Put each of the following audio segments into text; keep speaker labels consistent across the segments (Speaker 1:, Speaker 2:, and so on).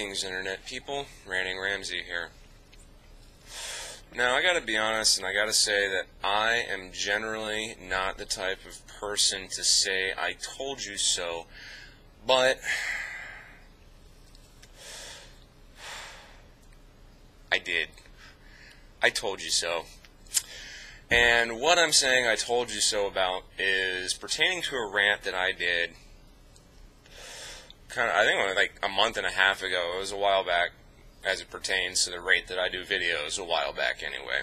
Speaker 1: Greetings, Internet people. Ranting Ramsey here. Now, I gotta be honest, and I gotta say that I am generally not the type of person to say, I told you so, but I did. I told you so. And what I'm saying I told you so about is pertaining to a rant that I did I think only like a month and a half ago. It was a while back, as it pertains to the rate that I do videos, a while back anyway.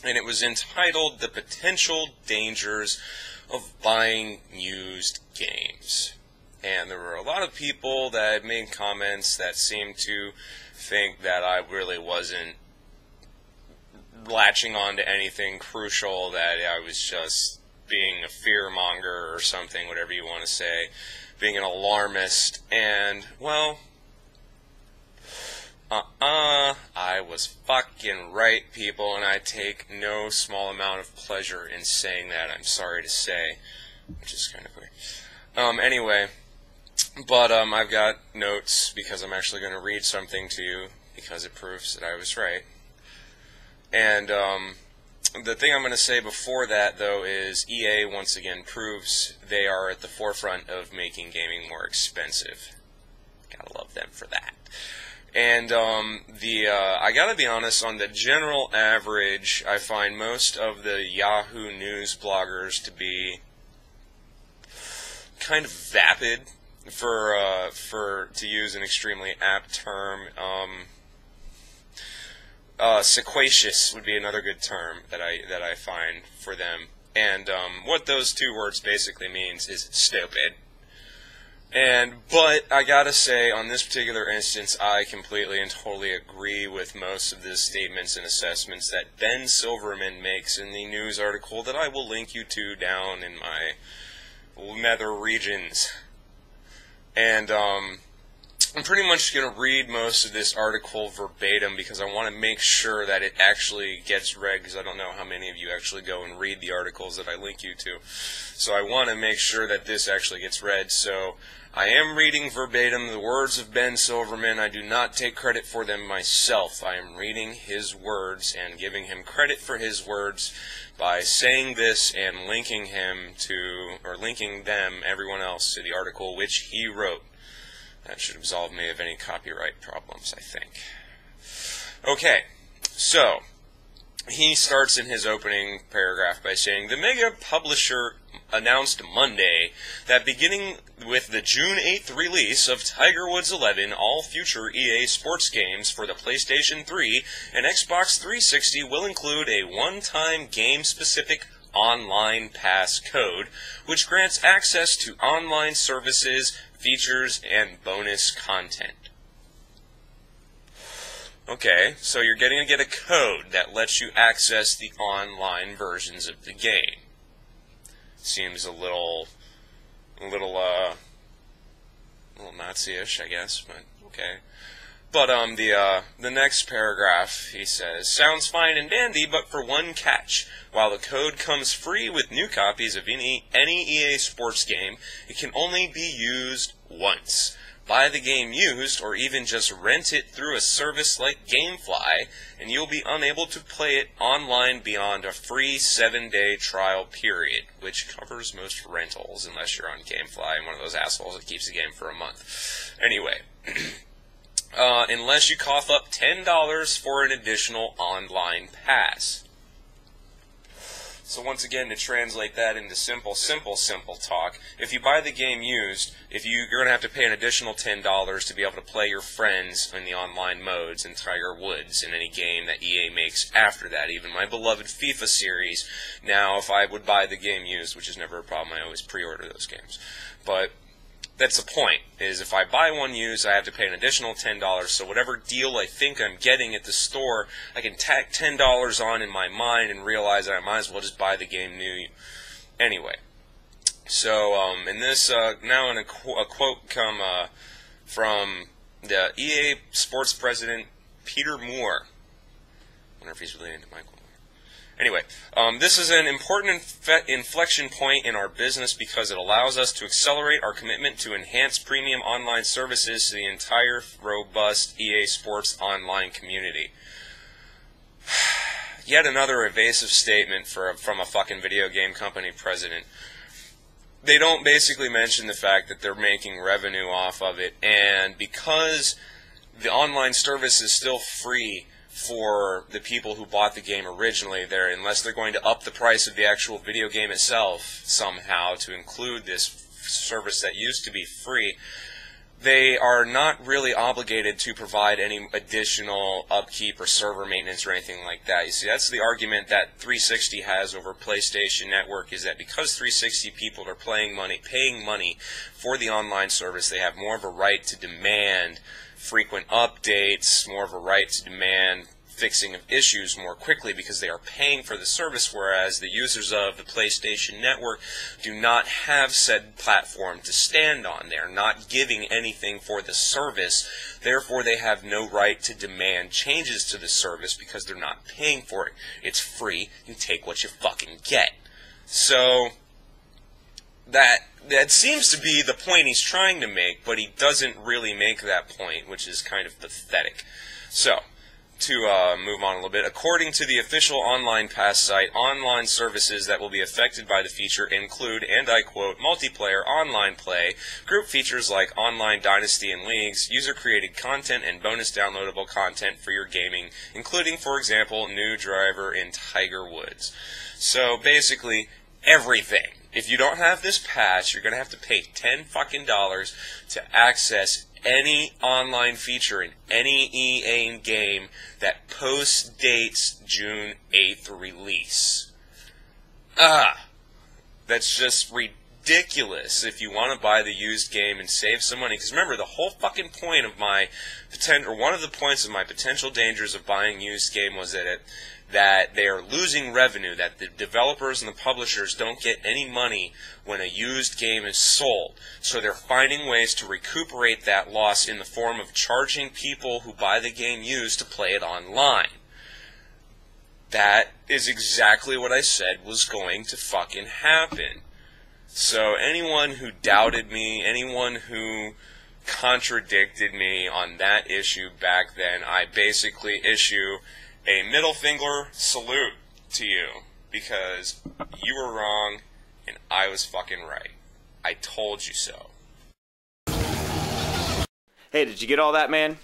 Speaker 1: And it was entitled The Potential Dangers of Buying Used Games. And there were a lot of people that made comments that seemed to think that I really wasn't latching on to anything crucial, that I was just being a fearmonger or something, whatever you want to say, being an alarmist, and, well, I was fucking right, people, and I take no small amount of pleasure in saying that, I'm sorry to say, which is kind of weird. Anyway, but, I've got notes, because I'm actually going to read something to you, because it proves that I was right. And, the thing I'm going to say before that, though, is EA, once again, proves they are at the forefront of making gaming more expensive. Gotta love them for that. And, I gotta be honest, on the general average, I find most of the Yahoo News bloggers to be kind of vapid, to use an extremely apt term. Sequacious would be another good term that I find for them. And what those two words basically means is stupid. But I gotta say, on this particular instance, I completely and totally agree with most of the statements and assessments that Ben Silverman makes in the news article that I will link you to down in my nether regions. And I'm pretty much going to read most of this article verbatim because I want to make sure that it actually gets read, because I don't know how many of you actually go and read the articles that I link you to. So I want to make sure that this actually gets read. So I am reading verbatim the words of Ben Silverman. I do not take credit for them myself. I am reading his words and giving him credit for his words by saying this and linking him to, or linking them, everyone else, to the article which he wrote. That should absolve me of any copyright problems, I think. Okay, so he starts in his opening paragraph by saying, the mega publisher announced Monday that beginning with the June 8th release of Tiger Woods 11, all future EA Sports games for the PlayStation 3 and Xbox 360 will include a one-time game-specific online pass code, which grants access to online services, features, and bonus content. Okay, so you're going to get a code that lets you access the online versions of the game. Seems a little Nazi-ish, I guess, but okay. But the next paragraph, he says, sounds fine and dandy, but for one catch. While the code comes free with new copies of any EA Sports game, it can only be used once. Buy the game used, or even just rent it through a service like GameFly, and you'll be unable to play it online beyond a free 7-day trial period, which covers most rentals, unless you're on GameFly and one of those assholes that keeps the game for a month. Anyway. Unless you cough up $10 for an additional online pass. So once again, to translate that into simple talk, if you buy the game used, you're going to have to pay an additional $10 to be able to play your friends in the online modes in Tiger Woods in any game that EA makes after that. Even my beloved FIFA series, now if I would buy the game used, which is never a problem, I always pre-order those games. But that's the point, is if I buy one used, I have to pay an additional $10, so whatever deal I think I'm getting at the store, I can tack $10 on in my mind and realize that I might as well just buy the game new. Anyway, so in this, now in a quote come from the EA Sports president, Peter Moore. I wonder if he's related to Michael Moore. Anyway, this is an important inflection point in our business because it allows us to accelerate our commitment to enhance premium online services to the entire robust EA Sports online community. Yet another evasive statement from a fucking video game company president. They don't basically mention the fact that they're making revenue off of it, and because the online service is still free for the people who bought the game originally, unless they're going to up the price of the actual video game itself somehow to include this service that used to be free, they are not really obligated to provide any additional upkeep or server maintenance or anything like that. You see, that's the argument that 360 has over PlayStation Network, is that because 360 people are paying money for the online service, they have more of a right to demand frequent updates, more of a right to demand fixing of issues more quickly because they are paying for the service, whereas the users of the PlayStation Network do not have said platform to stand on. They are not giving anything for the service, therefore they have no right to demand changes to the service because they're not paying for it. It's free, you take what you fucking get. So that seems to be the point he's trying to make, but he doesn't really make that point, which is kind of pathetic. So, to move on a little bit, according to the official online pass site, online services that will be affected by the feature include, and I quote, multiplayer online play, group features like online dynasty and leagues, user-created content, and bonus downloadable content for your gaming, including, for example, new driver in Tiger Woods. So, basically, everything. If you don't have this pass, you're going to have to pay $10 fucking to access any online feature in any EA game that post-dates June 8th release. That's just ridiculous if you want to buy the used game and save some money. Because remember, the whole fucking point of my one of the points of my potential dangers of buying used game was that they are losing revenue, that the developers and the publishers don't get any money when a used game is sold. So they're finding ways to recuperate that loss in the form of charging people who buy the game used to play it online. That is exactly what I said was going to fucking happen. So anyone who doubted me, anyone who contradicted me on that issue back then, I basically issue a middle finger salute to you, because you were wrong and I was fucking right. I told you so.
Speaker 2: Hey, did you get all that, man?